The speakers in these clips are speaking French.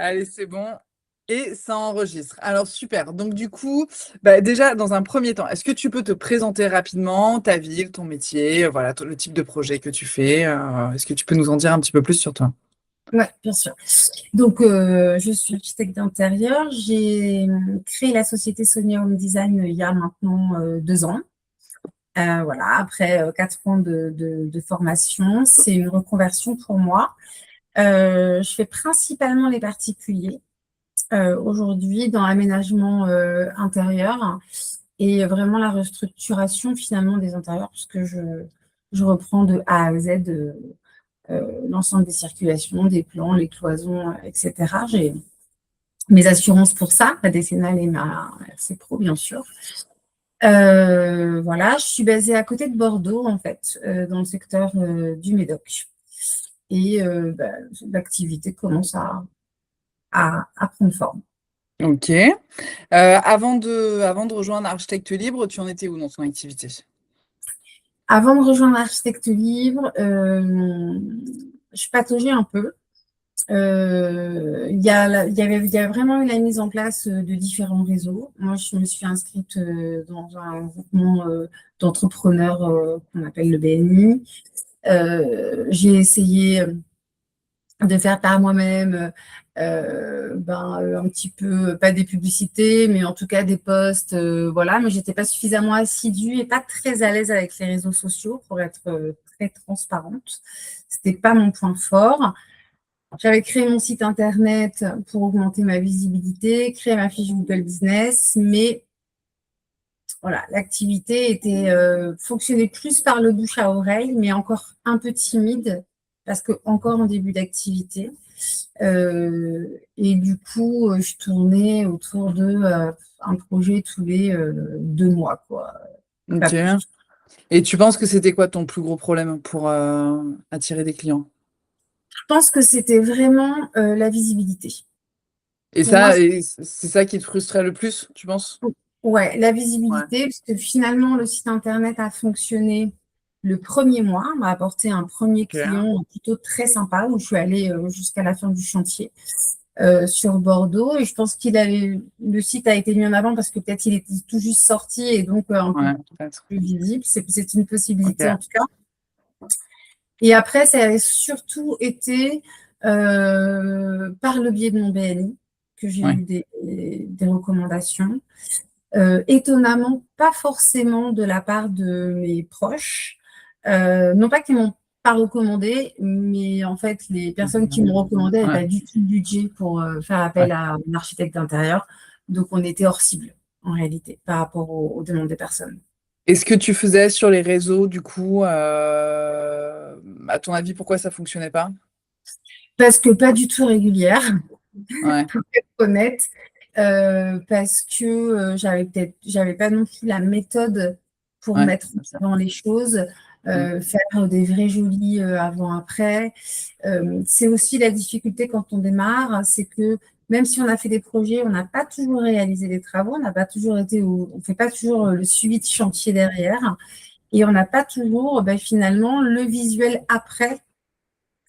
Allez, c'est bon. Et ça enregistre. Alors, super. Donc, du coup, bah, déjà, dans un premier temps, est-ce que tu peux te présenter rapidement ta ville, ton métier, voilà, le type de projet que tu fais est-ce que tu peux nous en dire un petit peu plus sur toi? Ouais, bien sûr. Donc, je suis architecte d'intérieur. J'ai créé la société Sonia Home Design il y a maintenant 2 ans. Voilà, après 4 ans de formation, c'est une reconversion pour moi. Je fais principalement les particuliers aujourd'hui dans l'aménagement intérieur et vraiment la restructuration finalement des intérieurs, puisque je reprends de A à Z l'ensemble des circulations, des plans, les cloisons, etc. J'ai mes assurances pour ça, la décennale et ma RC Pro, bien sûr. Voilà, je suis basée à côté de Bordeaux, en fait, dans le secteur du Médoc. Et l'activité commence à prendre forme. Ok. Avant de rejoindre Architecte Libre, tu en étais où dans ton activité? Avant de rejoindre Architecte Libre, je pataugeais un peu. Il y a vraiment eu la mise en place de différents réseaux. Moi, je me suis inscrite dans un groupement d'entrepreneurs qu'on appelle le BNI. J'ai essayé de faire par moi-même un petit peu, pas des publicités, mais en tout cas des posts, voilà. Mais j'étais pas suffisamment assidue et pas très à l'aise avec les réseaux sociaux pour être très transparente. C'était pas mon point fort. J'avais créé mon site internet pour augmenter ma visibilité, créer ma fiche Google Business, mais voilà, l'activité fonctionnait plus par le bouche à oreille, mais encore un peu timide parce que encore en début d'activité. Et du coup, je tournais autour de un projet tous les 2 mois, quoi, pas Ok. plus. Et tu penses que c'était quoi ton plus gros problème pour attirer des clients? Je pense que c'était vraiment la visibilité. Et Pour moi, ça, c'est ça qui te frustrait le plus, tu penses? ouais, la Ouais. visibilité, parce que finalement, le site internet a fonctionné le premier mois, m'a apporté un premier Ok. client plutôt très sympa, où je suis allée jusqu'à la fin du chantier sur Bordeaux. Et je pense le site a été mis en avant parce que peut-être il était tout juste sorti et donc un peu Ouais, peut-être. plus visible. C'est une possibilité en Ok. tout cas. Et après, ça a surtout été par le biais de mon BNI que j'ai Ouais. eu des recommandations. Étonnamment, pas forcément de la part de mes proches. Non pas qu'ils m'ont pas recommandé, mais en fait, les personnes qui m'ont recommandé n'avaient Ouais. pas du tout de budget pour faire Ouais. appel à un architecte d'intérieur. Donc, on était hors cible, en réalité, par rapport aux demandes des personnes. Et ce que tu faisais sur les réseaux, du coup, à ton avis, pourquoi ça fonctionnait pas? Parce que pas du tout régulière, Ouais. pour être honnête. Parce que j'avais pas non plus la méthode pour Ouais. mettre dans les choses, Mm. faire des vrais jolis avant-après. C'est aussi la difficulté quand on démarre, c'est que même si on a fait des projets, on n'a pas toujours réalisé les travaux, on n'a pas toujours on fait pas toujours le suivi de chantier derrière, et on n'a pas toujours finalement le visuel après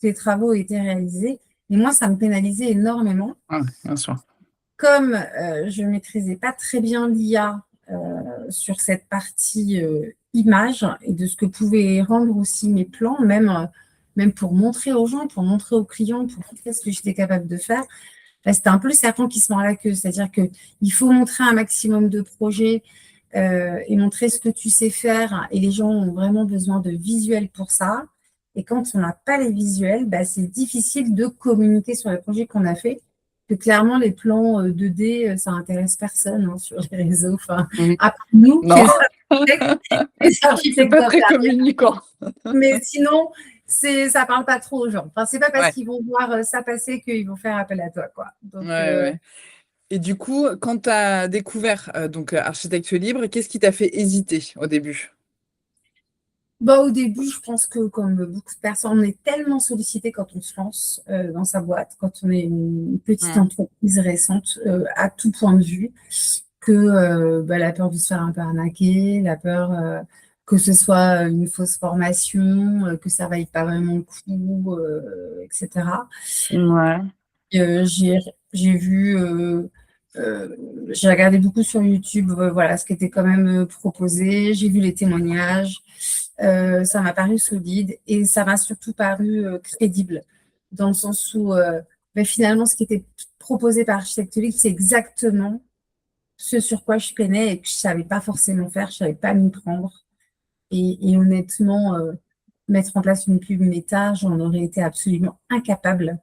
que les travaux aient été réalisés. Et moi, ça me pénalisait énormément. Ouais, bien sûr. Comme je ne maîtrisais pas très bien l'IA sur cette partie image et de ce que pouvaient rendre aussi mes plans, même pour montrer aux gens, pour montrer aux clients, pour montrer ce que j'étais capable de faire, là, c'était un peu le serpent qui se mord la queue. C'est-à-dire qu'il faut montrer un maximum de projets et montrer ce que tu sais faire. Et les gens ont vraiment besoin de visuels pour ça. Et quand on n'a pas les visuels, bah, c'est difficile de communiquer sur les projets qu'on a fait. Que clairement, les plans 2D, ça intéresse personne hein, sur les réseaux. Enfin, Mm. à part nous, Non, les c'est architectes pas très d'intérieur. communicant. Mais sinon, ça parle pas trop aux gens. Enfin, c'est pas parce Ouais. qu'ils vont voir ça passer qu'ils vont faire appel à toi, quoi. Ouais, Donc, ouais. Et du coup, quand tu as découvert Architecte Libre, qu'est-ce qui t'a fait hésiter au début? bah, au début, je pense que comme beaucoup de personnes, on est tellement sollicité quand on se lance dans sa boîte, quand on est une petite Mm. entreprise récente, à tout point de vue, que la peur de se faire un peu arnaquer, la peur que ce soit une fausse formation, que ça ne vaille pas vraiment le coup, etc. Ouais. J'ai vu, j'ai regardé beaucoup sur YouTube, voilà, ce qui était quand même proposé. J'ai vu les témoignages. Ça m'a paru solide et ça m'a surtout paru crédible, dans le sens où ben, finalement, ce qui était proposé par Architecte Libre, c'est exactement ce sur quoi je peinais et que je ne savais pas forcément faire, je ne savais pas m'y prendre. Et honnêtement, mettre en place une pub méta, j'en aurais été absolument incapable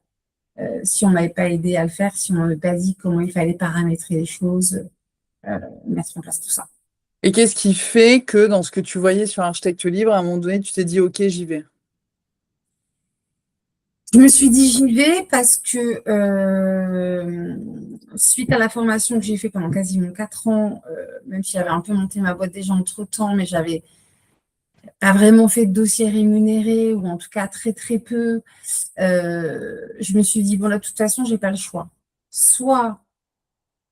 si on ne m'avait pas aidé à le faire, si on ne m'avait pas dit comment il fallait paramétrer les choses, mettre en place tout ça. Et qu'est-ce qui fait que dans ce que tu voyais sur Architecte Libre, à un moment donné, tu t'es dit, OK, j'y vais? Je me suis dit, j'y vais parce que suite à la formation que j'ai fait pendant quasiment 4 ans, même si j'avais un peu monté ma boîte déjà entre-temps, mais j'avais pas vraiment fait de dossier rémunéré, ou en tout cas très très peu, je me suis dit, bon là, de toute façon, j'ai pas le choix. Soit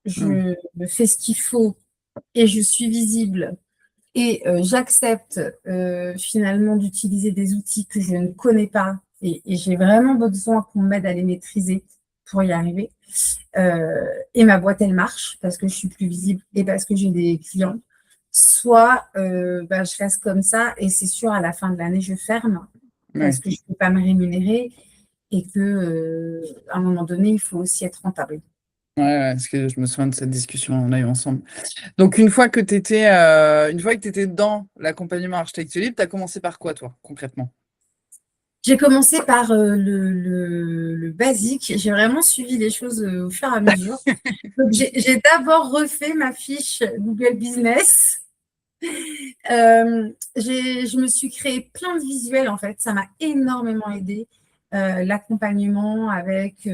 je fais ce qu'il faut et je suis visible et j'accepte finalement d'utiliser des outils que je ne connais pas et j'ai vraiment besoin qu'on m'aide à les maîtriser pour y arriver. Et ma boîte, elle marche parce que je suis plus visible et parce que j'ai des clients. Soit ben, je reste comme ça et c'est sûr, à la fin de l'année, je ferme parce Ouais. que je ne peux pas me rémunérer et que à un moment donné, il faut aussi être rentable. Ouais, parce que je me souviens de cette discussion, on a eu ensemble. Donc, une fois que tu étais dans l'accompagnement Architecte Libre, tu as commencé par quoi, toi, concrètement? J'ai commencé par le basique. J'ai vraiment suivi les choses au fur et à mesure. Donc, j'ai d'abord refait ma fiche Google Business. Je me suis créé plein de visuels, en fait. Ça m'a énormément aidé. L'accompagnement avec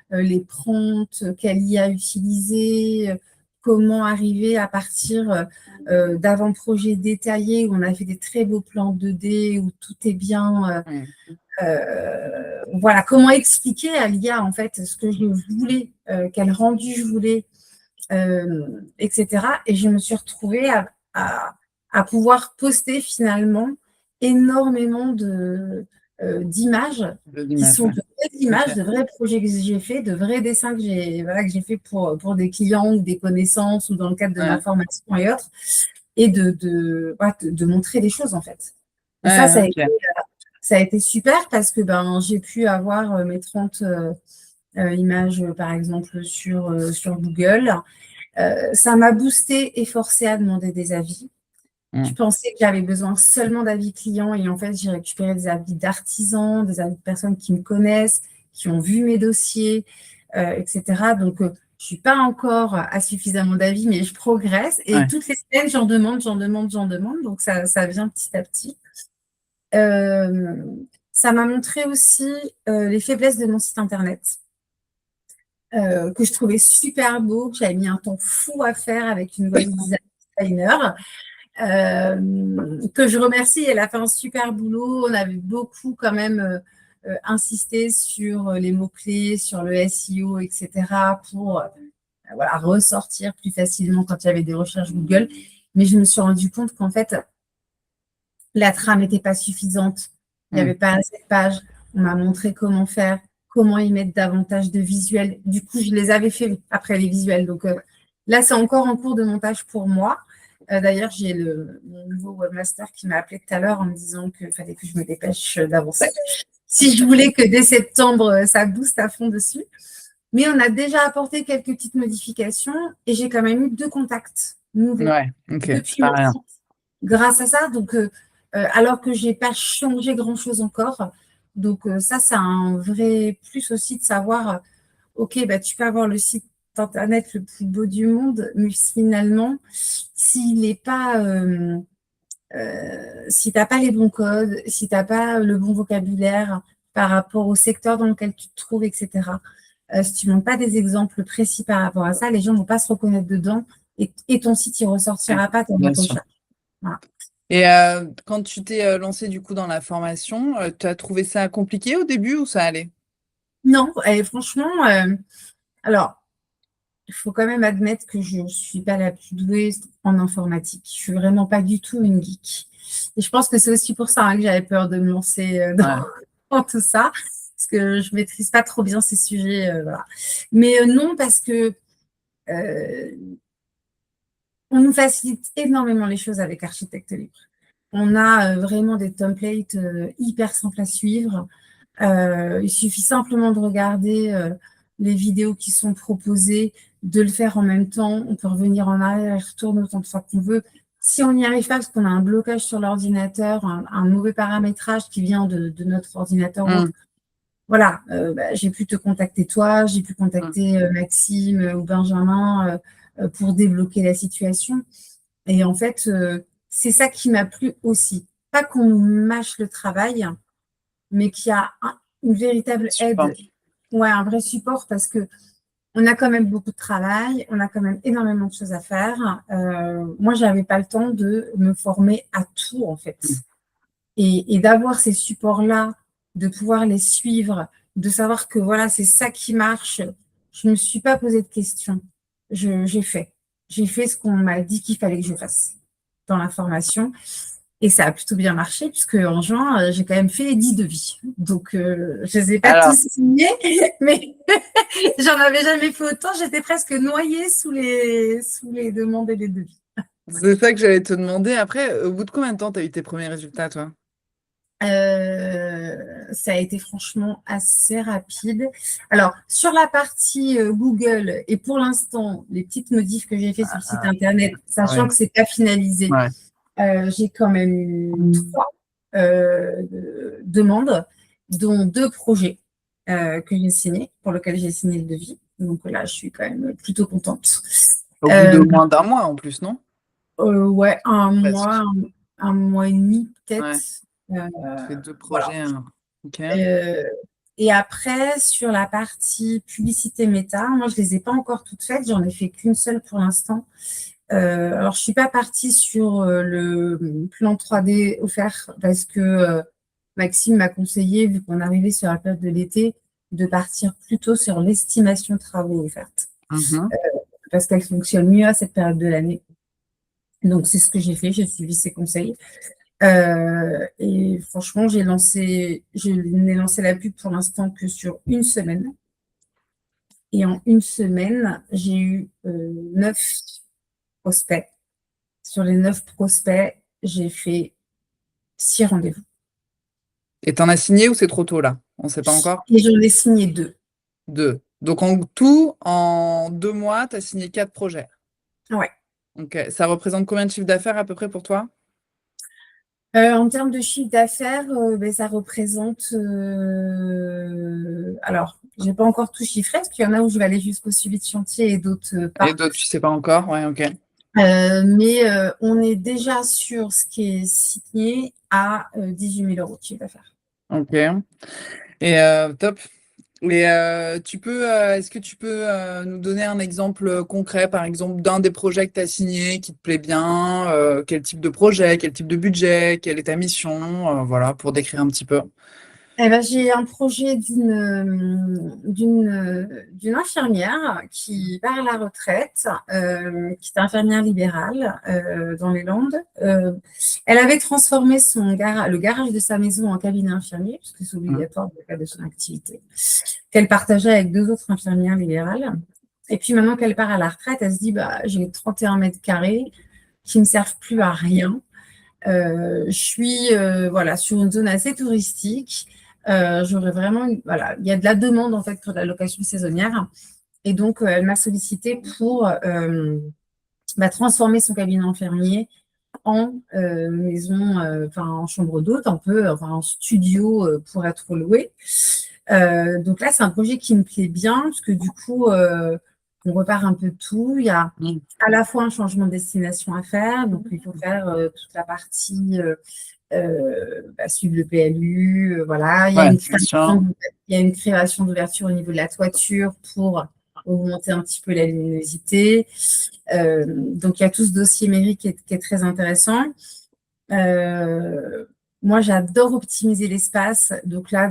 les prompts, quelle IA utiliser, comment arriver à partir d'avant-projets détaillés où on a fait des très beaux plans 2D, où tout est bien. Ouais. Voilà, comment expliquer à l'IA, en fait, ce que je voulais, quel rendu je voulais, etc. Et je me suis retrouvée à pouvoir poster finalement énormément d'images De qui l'image, sont ouais. de vraies Ok. images, de vrais projets que j'ai fait, de vrais dessins que j'ai fait pour des clients ou des connaissances ou dans le cadre de ma Ouais. formation et autres, et voilà, de montrer des choses en fait. Et Ouais, ok. ça a été super parce que ben, j'ai pu avoir mes 30 images, par exemple, sur Google. Ça m'a boosté et forcé à demander des avis. Je Mm. pensais que j'avais besoin seulement d'avis clients et en fait, j'ai récupéré des avis d'artisans, des avis de personnes qui me connaissent, qui ont vu mes dossiers, etc. Donc, je ne suis pas encore à suffisamment d'avis, mais je progresse et Ouais. toutes les semaines, j'en demande, j'en demande, j'en demande. Donc, ça vient petit à petit. Euh, Ça m'a montré aussi les faiblesses de mon site internet, que je trouvais super beau, que j'avais mis un temps fou à faire avec une web designer, que je remercie. Elle a fait un super boulot. On avait beaucoup quand même insisté sur les mots-clés, sur le SEO, etc. pour voilà, ressortir plus facilement quand il y avait des recherches Google. Mais je me suis rendu compte qu'en fait, la trame n'était pas suffisante. Il n'y Mm. avait pas assez de pages. On m'a montré comment faire, comment y mettre davantage de visuels. Du coup, je les avais fait après les visuels. Donc là, c'est encore en cours de montage pour moi. D'ailleurs, j'ai mon nouveau webmaster qui m'a appelé tout à l'heure en me disant qu'il fallait que je me dépêche d'avancer. Si je voulais que dès septembre, ça booste à fond dessus. Mais on a déjà apporté quelques petites modifications et j'ai quand même eu 2 contacts nouveaux Ouais, ok, c'est depuis pas mon rien. site grâce à ça. Donc, alors que je n'ai pas changé grand-chose encore. Donc, ça, c'est un vrai plus aussi de savoir, OK, bah, tu peux avoir le site internet le plus beau du monde, mais finalement, s'il n'est pas, si tu n'as pas les bons codes, si tu n'as pas le bon vocabulaire par rapport au secteur dans lequel tu te trouves, etc., si tu ne montres pas des exemples précis par rapport à ça, les gens ne vont pas se reconnaître dedans et ton site, il ne Ouais, ressortira pas dans bien la sûr. recherche. Voilà. Et quand tu t'es lancé du coup dans la formation, tu as trouvé ça compliqué au début ou ça allait? Non, et franchement, alors, il faut quand même admettre que je ne suis pas la plus douée en informatique. Je ne suis vraiment pas du tout une geek. Et je pense que c'est aussi pour ça hein, que j'avais peur de me lancer Ouais. dans tout ça. parce que je maîtrise pas trop bien ces sujets, voilà. Mais non, parce que on nous facilite énormément les choses avec Architecte Libre. On a vraiment des templates hyper simples à suivre. Il suffit simplement de regarder les vidéos qui sont proposées, de le faire en même temps. On peut revenir en arrière et retourner autant de fois qu'on veut. Si on n'y arrive pas parce qu'on a un blocage sur l'ordinateur, un mauvais paramétrage qui vient de notre ordinateur ou autre, voilà, j'ai pu te contacter toi, j'ai pu contacter Maxime ou Benjamin pour débloquer la situation. Et en fait, c'est ça qui m'a plu aussi. Pas qu'on nous mâche le travail, mais qu'il y a une véritable aide, ouais, un vrai support, parce que on a quand même beaucoup de travail, on a quand même énormément de choses à faire. Moi, je n'avais pas le temps de me former à tout, en fait. Et d'avoir ces supports-là, de pouvoir les suivre, de savoir que voilà, c'est ça qui marche. Je ne me suis pas posé de questions. J'ai fait. J'ai fait ce qu'on m'a dit qu'il fallait que je fasse dans la formation. Et ça a plutôt bien marché, puisque en juin, j'ai quand même fait 10 devis. Donc, je ne les ai pas tous signés, mais j'en avais jamais fait autant. J'étais presque noyée sous les demandes et les devis. C'est ça que j'allais te demander. Après, au bout de combien de temps tu as eu tes premiers résultats, toi? Ça a été franchement assez rapide. Alors, sur la partie Google, et pour l'instant, les petites modifs que j'ai fait sur le site internet, sachant que c'est pas finalisé, j'ai quand même eu 3 demandes, dont 2 projets que j'ai signés, pour lesquels j'ai signé le devis. Donc là, je suis quand même plutôt contente. Au bout de moins d'un mois en plus, non? Ouais, un mois et demi peut-être. Tu fais 2 projets. Voilà. Ok. Et après, sur la partie publicité méta, moi, je ne les ai pas encore toutes faites. J'en ai fait qu'une seule pour l'instant. Alors, je ne suis pas partie sur le plan 3D offert parce que Maxime m'a conseillé, vu qu'on arrivait sur la période de l'été, de partir plutôt sur l'estimation de travaux offertes. Parce qu'elle fonctionne mieux à cette période de l'année. Donc, c'est ce que j'ai fait. J'ai suivi ses conseils. Et franchement, je n'ai lancé la pub pour l'instant que sur une semaine. Et en une semaine, j'ai eu 9 prospects. Sur les 9 prospects, j'ai fait 6 rendez-vous. Et tu en as signé ou c'est trop tôt là? On ne sait pas encore? Et j'en ai signé 2. 2. Donc en tout, en 2 mois, tu as signé 4 projets. Ouais. Ok. Ça représente combien de chiffre d'affaires à peu près pour toi? En termes de chiffre d'affaires, ça représente. Alors, je n'ai pas encore tout chiffré, parce qu'il y en a où je vais aller jusqu'au suivi de chantier et d'autres pas. Et d'autres, tu ne sais pas encore? Ouais, ok. Mais on est déjà sur ce qui est signé à 18 000 € de chiffre d'affaires. Ok. Et top. Et est-ce que tu peux nous donner un exemple concret, par exemple, d'un des projets que tu as signé qui te plaît bien? Quel type de projet, quel type de budget, quelle est ta mission? Voilà, pour décrire un petit peu. J'ai un projet d'une infirmière qui part à la retraite, qui est infirmière libérale dans les Landes. Elle avait transformé le garage de sa maison en cabinet infirmier, puisque c'est obligatoire dans le cadre de son activité, qu'elle partageait avec 2 autres infirmières libérales. Et puis maintenant qu'elle part à la retraite, elle se dit, j'ai 31 mètres carrés qui ne me servent plus à rien. Je suis sur une zone assez touristique. J'aurais vraiment, il y a de la demande en fait pour la location saisonnière. Et donc, elle m'a sollicité pour transformer son cabinet infirmier en maison, en chambre d'hôte, en studio pour être loué. Donc là, c'est un projet qui me plaît bien, parce que du coup, on repart un peu de tout. Il y a à la fois un changement de destination à faire, donc il faut faire toute la partie suivre le PLU, voilà. Il y a une création d'ouverture au niveau de la toiture pour augmenter un petit peu la luminosité. Donc, il y a tout ce dossier mairie qui est très intéressant. Moi, j'adore optimiser l'espace. Donc là,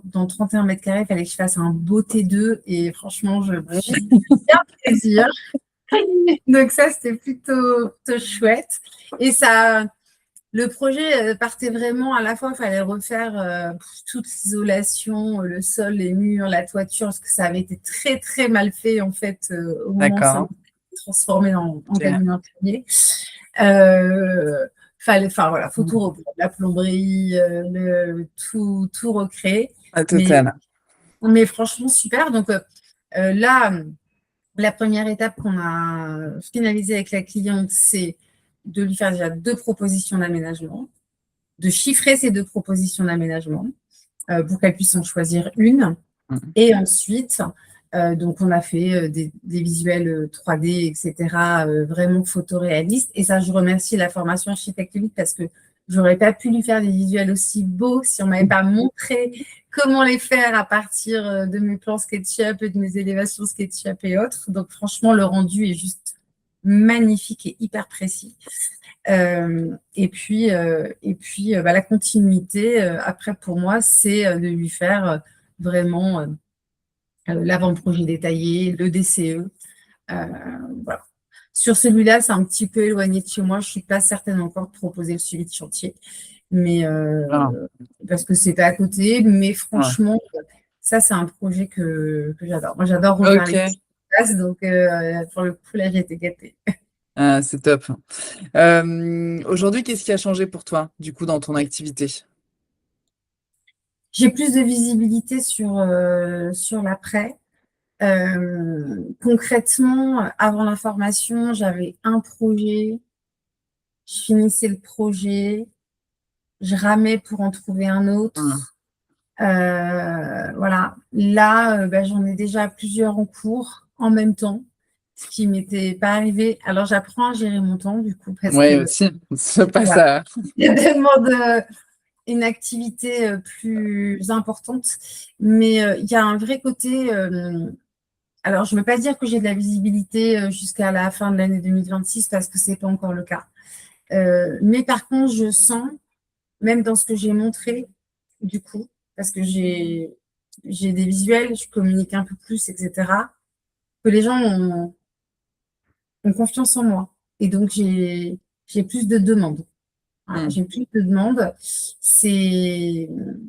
dans 31 mètres carrés, il fallait que je fasse un beau T2 et franchement, j'ai bien plaisir. Donc ça, c'était plutôt chouette. Et ça, le projet partait vraiment à la fois, il fallait refaire toute l'isolation, le sol, les murs, la toiture, parce que ça avait été très, très mal fait, en fait, au moment où ça D'accord. s'est transformé en Ok. cabinet hôtelier. Enfin, voilà, faut tout Mm. reprendre, la plomberie, tout recréer. À Mais, total. mais franchement, super. Donc là, la première étape qu'on a finalisée avec la cliente, c'est de lui faire déjà 2 propositions d'aménagement, de chiffrer ces 2 propositions d'aménagement pour qu'elle puisse en choisir une. Mm. Et ensuite, donc on a fait des visuels 3D, etc., vraiment photoréalistes. Et ça, je remercie la formation architectonique parce que j'aurais pas pu lui faire des visuels aussi beaux si on m'avait pas montré comment les faire à partir de mes plans SketchUp et de mes élévations SketchUp et autres. Donc franchement, le rendu est juste magnifique et hyper précis. Et puis, la continuité, après, pour moi, c'est de lui faire vraiment l'avant-projet détaillé, le DCE. Voilà. Sur celui-là, c'est un petit peu éloigné de chez moi. Je ne suis pas certaine encore de proposer le suivi de chantier, mais Ah, parce que c'est à côté. Mais ouais. franchement, ça, c'est un projet que j'adore. Moi, j'adore refaire les Ok. petites places, donc pour le coup, là, j'ai été gâtée. Ah, c'est top. Aujourd'hui, qu'est-ce qui a changé pour toi, du coup, dans ton activité? J'ai plus de visibilité sur l'après. Concrètement, avant la formation, j'avais un projet, je finissais le projet, je ramais pour en trouver un Mm. autre. Voilà. Là, j'en ai déjà plusieurs en cours en même temps, ce qui m'était pas arrivé. Alors, j'apprends à gérer mon temps, du coup, parce Ouais, que aussi. C'est pas voilà, ça. ça demande une activité plus importante. Mais il y a un vrai côté. Alors, je ne veux pas dire que j'ai de la visibilité jusqu'à la fin de l'année 2026 parce que ce n'est pas encore le cas. Mais par contre, je sens, même dans ce que j'ai montré, du coup, parce que j'ai des visuels, je communique un peu plus, etc., que les gens ont confiance en moi. Et donc, j'ai plus de demandes. Voilà, Mm. j'ai plus de demandes.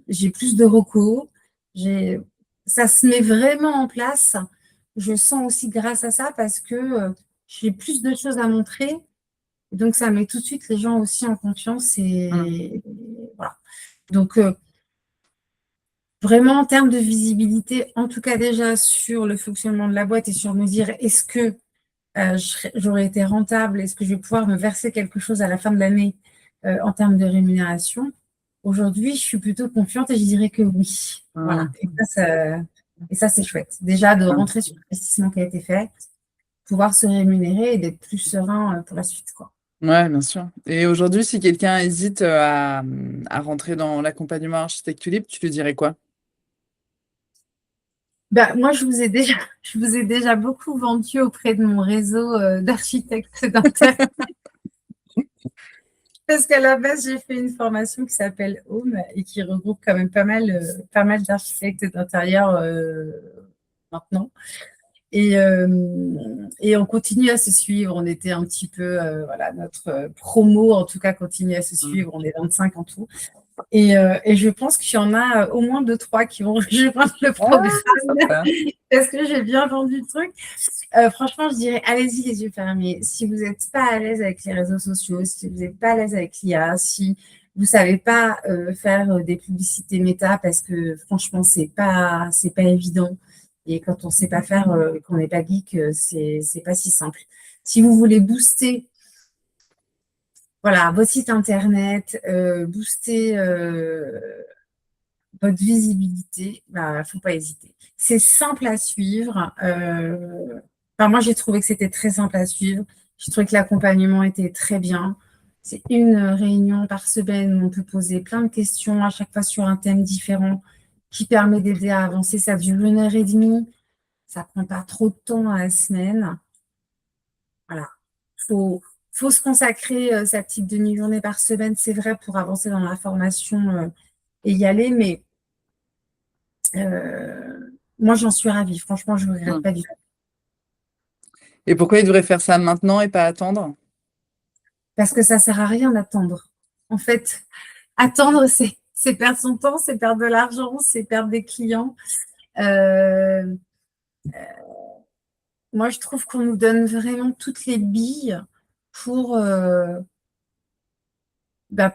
J'ai plus de recos. J'ai, ça se met vraiment en place. Je sens aussi grâce à ça parce que j'ai plus de choses à montrer. Donc, ça met tout de suite les gens aussi en confiance Mm. et voilà. Donc, vraiment, en termes de visibilité, en tout cas déjà sur le fonctionnement de la boîte et sur me dire est-ce que j'aurais été rentable, est-ce que je vais pouvoir me verser quelque chose à la fin de l'année en termes de rémunération. Aujourd'hui, je suis plutôt confiante et je dirais que oui. Voilà. Mm. Et ça, c'est chouette. Déjà, de Mm. rentrer sur l'investissement qui a été fait, pouvoir se rémunérer et d'être plus serein pour la suite, quoi. Ouais, bien sûr. Et aujourd'hui, si quelqu'un hésite à rentrer dans l'accompagnement architecte libre, tu lui dirais quoi? Moi, je vous ai déjà beaucoup vendu auprès de mon réseau d'architectes d'intérieur. Parce qu'à la base, j'ai fait une formation qui s'appelle Home et qui regroupe quand même pas mal d'architectes d'intérieur maintenant. Et on continue à se suivre. On était un petit peu, voilà, notre promo, en tout cas, continue à se Mm. suivre. On est 25 en tout. Et je pense qu'il y en a au moins 2, 3 qui vont rejoindre le Ah, programme sympa. parce que j'ai bien vendu le truc. Franchement, je dirais, allez-y les yeux fermés. Si vous n'êtes pas à l'aise avec les réseaux sociaux, si vous n'êtes pas à l'aise avec l'IA, si vous ne savez pas faire des publicités méta, parce que franchement, c'est pas évident. Et quand on ne sait pas faire, qu'on n'est pas geek, c'est pas si simple. Si vous voulez booster, voilà, votre site internet, booster votre visibilité, faut pas hésiter. C'est simple à suivre. Moi, j'ai trouvé que c'était très simple à suivre. J'ai trouvé que l'accompagnement était très bien. C'est une réunion par semaine où on peut poser plein de questions, à chaque fois sur un thème différent, qui permet d'aider à avancer. Ça dure 1 heure et demie. Ça prend pas trop de temps à la semaine. Voilà. Faut se consacrer sa petite demi-journée par semaine, c'est vrai, pour avancer dans la formation et y aller, mais moi, j'en suis ravie. Franchement, je ne regrette Mm. pas du tout. Et pourquoi il devrait faire ça maintenant et pas attendre? Parce que ça ne sert à rien d'attendre. En fait, attendre, c'est perdre son temps, c'est perdre de l'argent, c'est perdre des clients. Euh, Moi, je trouve qu'on nous donne vraiment toutes les billes pour,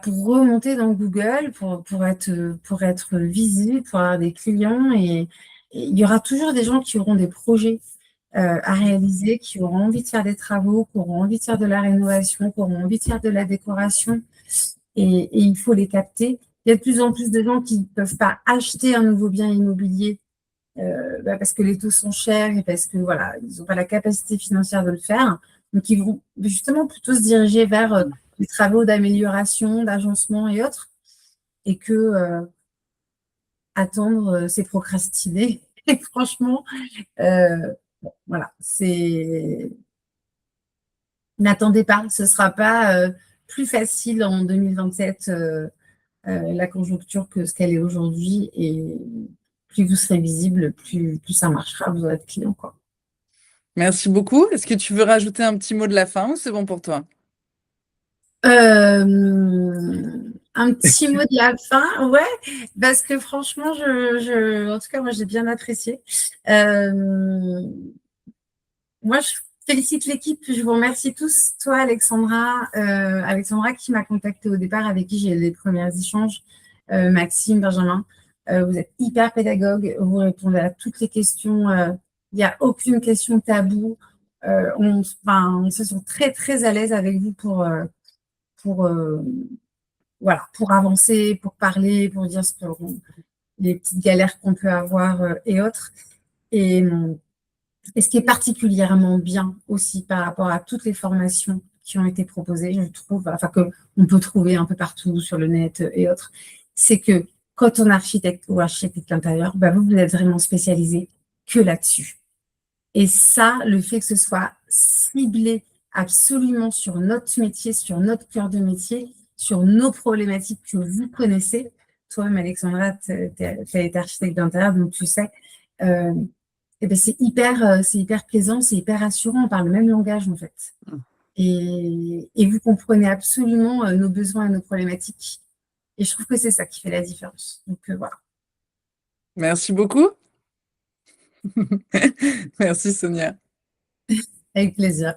pour remonter dans Google, pour être visible, pour avoir des clients. Et il y aura toujours des gens qui auront des projets à réaliser, qui auront envie de faire des travaux, qui auront envie de faire de la rénovation, qui auront envie de faire de la décoration. Et il faut les capter. Il y a de plus en plus de gens qui ne peuvent pas acheter un nouveau bien immobilier parce que les taux sont chers et parce que voilà, ils n'ont pas la capacité financière de le faire. Donc, ils vont justement plutôt se diriger vers des travaux d'amélioration, d'agencement et autres. Et que attendre, c'est procrastiner. Et franchement, voilà, c'est. N'attendez pas, ce ne sera pas plus facile en 2027, la conjoncture que ce qu'elle est aujourd'hui. Et plus vous serez visible, plus ça marchera, vous aurez de clients, quoi. Merci beaucoup. Est-ce que tu veux rajouter un petit mot de la fin ou c'est bon pour toi? Un petit mot de la fin, ouais, parce que franchement, en tout cas, moi, j'ai bien apprécié. Moi, je félicite l'équipe, je vous remercie tous. Toi, Alexandra qui m'a contactée au départ, avec qui j'ai les premiers échanges, Maxime, Benjamin, vous êtes hyper pédagogue, vous répondez à toutes les questions, il n'y a aucune question taboue. On se sent très, très à l'aise avec vous pour, voilà, pour avancer, pour parler, pour dire les petites galères qu'on peut avoir et autres. Et, et ce qui est particulièrement bien aussi par rapport à toutes les formations qui ont été proposées, je trouve, enfin qu'on peut trouver un peu partout sur le net et autres, c'est que quand on est architecte ou architecte d'intérieur, vous êtes vraiment spécialisé que là-dessus. Et ça, le fait que ce soit ciblé absolument sur notre métier, sur notre cœur de métier, sur nos problématiques que vous connaissez. Toi-même, Alexandra, tu as été architecte d'intérieur, donc tu sais. C'est hyper plaisant, c'est hyper rassurant, on parle le même langage en fait. Et vous comprenez absolument nos besoins et nos problématiques. Et je trouve que c'est ça qui fait la différence. Donc voilà. Merci beaucoup. Merci Sonia. Avec plaisir.